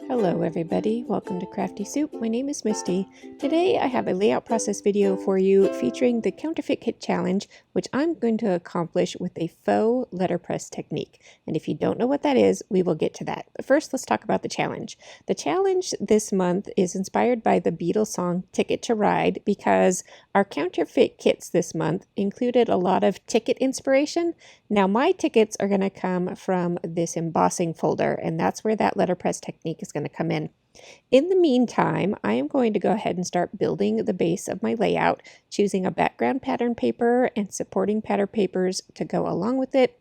Hello everybody, welcome to Crafty Soup. My name is Misty. Today I have a layout process video for you featuring the Counterfeit Kit Challenge, which I'm going to accomplish with a faux letterpress technique. And if you don't know what that is, we will get to that. But first, let's talk about the challenge. The challenge this month is inspired by the Beatles song Ticket to Ride because our counterfeit kits this month included a lot of ticket inspiration. Now my tickets are going to come from this embossing folder, and that's where that letterpress technique is going to come in. In the meantime, I am going to go ahead and start building the base of my layout, choosing a background pattern paper and supporting pattern papers to go along with it.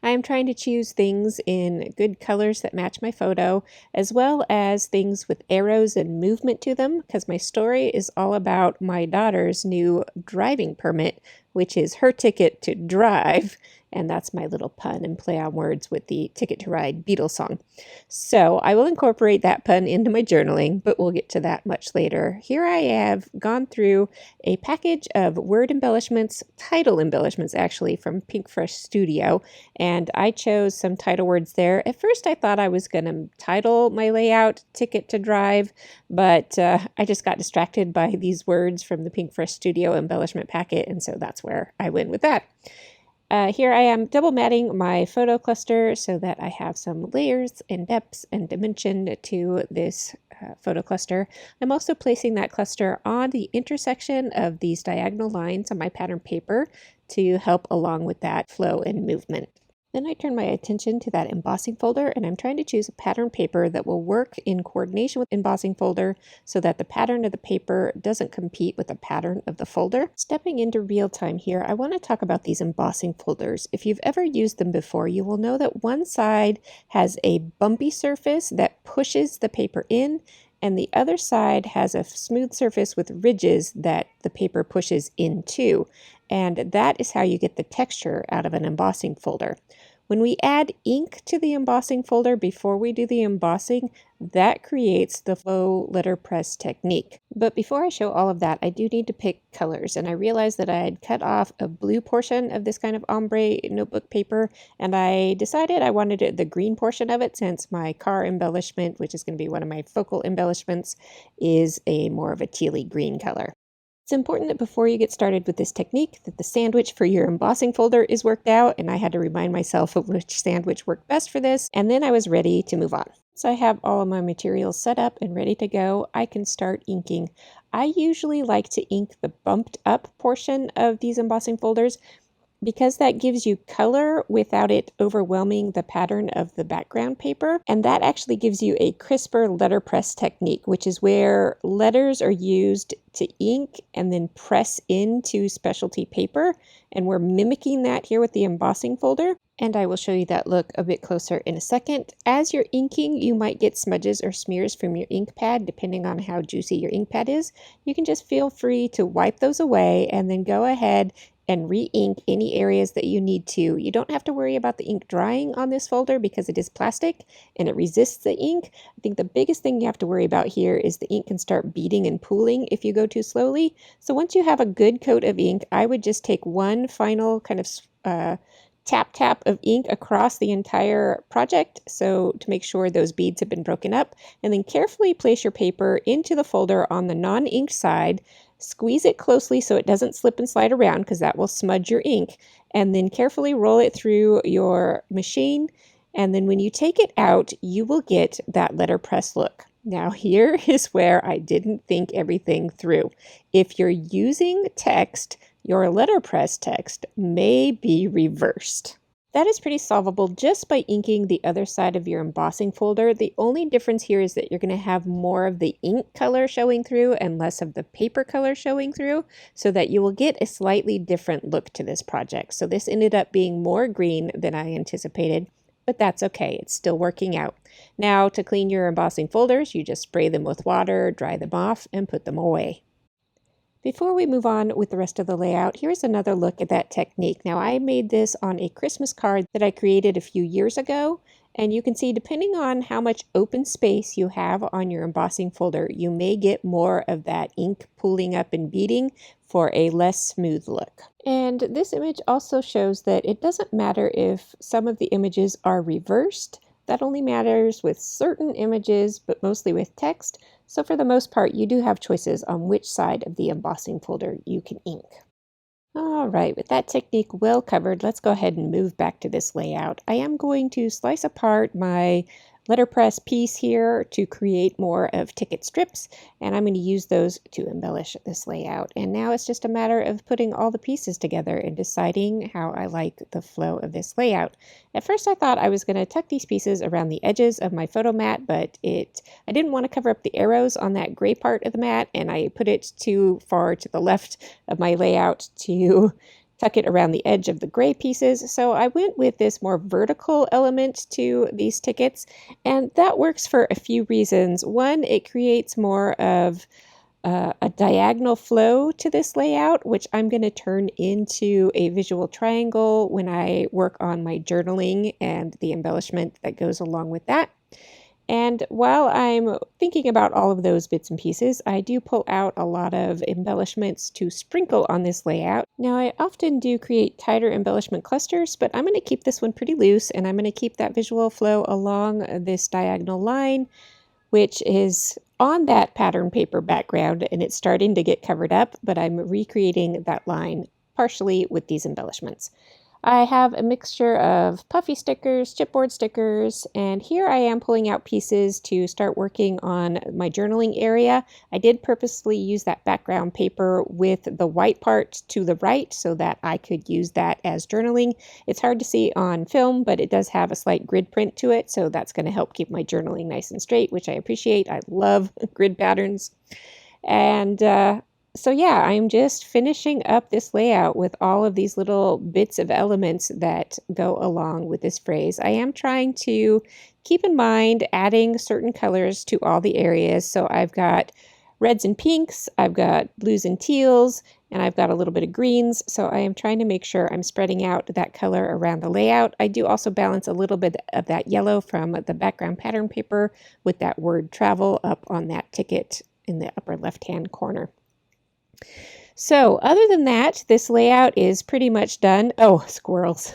I am trying to choose things in good colors that match my photo, as well as things with arrows and movement to them, because my story is all about my daughter's new driving permit, which is her ticket to drive. And that's my little pun and play on words with the Ticket to Ride Beatles song. So I will incorporate that pun into my journaling, but we'll get to that much later. Here I have gone through a package of word embellishments, title embellishments actually, from Pinkfresh Studio, and I chose some title words there. At first I thought I was going to title my layout Ticket to Drive, but I just got distracted by these words from the Pinkfresh Studio embellishment packet, and so that's where I went with that. Here I am double matting my photo cluster so that I have some layers and depths and dimension to this photo cluster. I'm also placing that cluster on the intersection of these diagonal lines on my pattern paper to help along with that flow and movement. Then I turn my attention to that embossing folder, and I'm trying to choose a pattern paper that will work in coordination with embossing folder so that the pattern of the paper doesn't compete with the pattern of the folder. Stepping into real time here, I want to talk about these embossing folders. If you've ever used them before, you will know that one side has a bumpy surface that pushes the paper in, and the other side has a smooth surface with ridges that the paper pushes into. And that is how you get the texture out of an embossing folder. When we add ink to the embossing folder before we do the embossing, that creates the faux letterpress technique. But before I show all of that, I do need to pick colors, and I realized that I had cut off a blue portion of this kind of ombre notebook paper, and I decided I wanted the green portion of it since my car embellishment, which is going to be one of my focal embellishments, is a more of a tealy green color. It's important that before you get started with this technique that the sandwich for your embossing folder is worked out, and I had to remind myself of which sandwich worked best for this, and then I was ready to move on. So I have all of my materials set up and ready to go. I can start inking. I usually like to ink the bumped up portion of these embossing folders because that gives you color without it overwhelming the pattern of the background paper. And that actually gives you a crisper letterpress technique, which is where letters are used to ink and then press into specialty paper. And we're mimicking that here with the embossing folder. And I will show you that look a bit closer in a second. As you're inking, you might get smudges or smears from your ink pad, depending on how juicy your ink pad is. You can just feel free to wipe those away and then go ahead and re-ink any areas that you need to. You don't have to worry about the ink drying on this folder because it is plastic and it resists the ink. I think the biggest thing you have to worry about here is the ink can start beading and pooling if you go too slowly. So once you have a good coat of ink, I would just take one final kind of tap of ink across the entire project, so to make sure those beads have been broken up, and then carefully place your paper into the folder on the non-inked side. Squeeze it closely so it doesn't slip and slide around because that will smudge your ink, and then carefully roll it through your machine, and then when you take it out you will get that letterpress look. Now here is where I didn't think everything through. If you're using text, your letterpress text may be reversed. That is pretty solvable just by inking the other side of your embossing folder. The only difference here is that you're going to have more of the ink color showing through and less of the paper color showing through, so that you will get a slightly different look to this project. So this ended up being more green than I anticipated, but that's okay. It's still working out. Now to clean your embossing folders, you just spray them with water, dry them off, and put them away. Before we move on with the rest of the layout, here's another look at that technique. Now I made this on a Christmas card that I created a few years ago, and you can see depending on how much open space you have on your embossing folder, you may get more of that ink pooling up and beading for a less smooth look. And this image also shows that it doesn't matter if some of the images are reversed. that only matters with certain images, but mostly with text. So for the most part, you do have choices on which side of the embossing folder you can ink. All right, with that technique well covered, let's go ahead and move back to this layout. I am going to slice apart my letterpress piece here to create more of ticket strips, and I'm going to use those to embellish this layout. And now it's just a matter of putting all the pieces together and deciding how I like the flow of this layout. At first I thought I was going to tuck these pieces around the edges of my photo mat, but I didn't want to cover up the arrows on that gray part of the mat, and I put it too far to the left of my layout to tuck it around the edge of the gray pieces. So I went with this more vertical element to these tickets, and that works for a few reasons. One, it creates more of a diagonal flow to this layout, which I'm going to turn into a visual triangle when I work on my journaling and the embellishment that goes along with that. And while I'm thinking about all of those bits and pieces, I do pull out a lot of embellishments to sprinkle on this layout. Now, I often do create tighter embellishment clusters, but I'm going to keep this one pretty loose, and I'm going to keep that visual flow along this diagonal line, which is on that pattern paper background, and it's starting to get covered up, but I'm recreating that line partially with these embellishments. I have a mixture of puffy stickers, chipboard stickers, and here I am pulling out pieces to start working on my journaling area. I did purposely use that background paper with the white part to the right so that I could use that as journaling. It's hard to see on film, but it does have a slight grid print to it, so that's going to help keep my journaling nice and straight, which I appreciate. I love grid patterns. And so yeah, I'm just finishing up this layout with all of these little bits of elements that go along with this phrase. I am trying to keep in mind adding certain colors to all the areas. So I've got reds and pinks, I've got blues and teals, and I've got a little bit of greens. So I am trying to make sure I'm spreading out that color around the layout. I do also balance a little bit of that yellow from the background pattern paper with that word travel up on that ticket in the upper left-hand corner. So other than that, this layout is pretty much done. Oh, squirrels.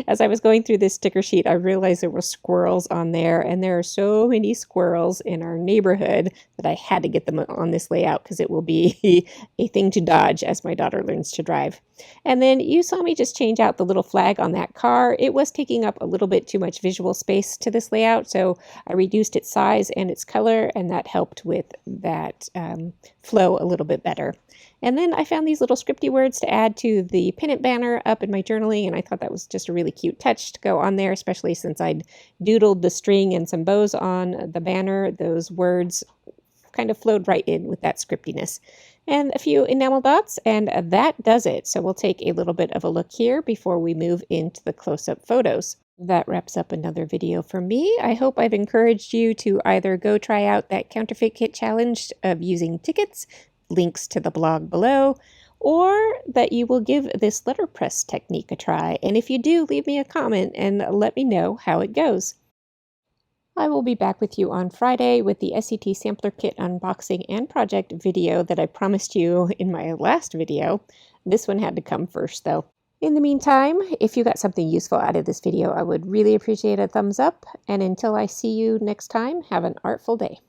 As I was going through this sticker sheet, I realized there were squirrels on there, and there are so many squirrels in our neighborhood that I had to get them on this layout because it will be a thing to dodge as my daughter learns to drive. And then you saw me just change out the little flag on that car. It was taking up a little bit too much visual space to this layout, so I reduced its size and its color, and that helped with that flow a little bit better. And then I found these little scripty words to add to the pennant banner up in my journaling, and I thought that was just a really cute touch to go on there, especially since I'd doodled the string and some bows on the banner. Those words kind of flowed right in with that scriptiness. And a few enamel dots, and that does it. So we'll take a little bit of a look here before we move into the close-up photos. That wraps up another video for me. I hope I've encouraged you to either go try out that counterfeit kit challenge of using tickets, links to the blog below, or that you will give this letterpress technique a try. And if you do, leave me a comment and let me know how it goes. I will be back with you on Friday with the SCT Sampler Kit unboxing and project video that I promised you in my last video. This one had to come first though. In the meantime, if you got something useful out of this video, I would really appreciate a thumbs up. And until I see you next time, have an artful day.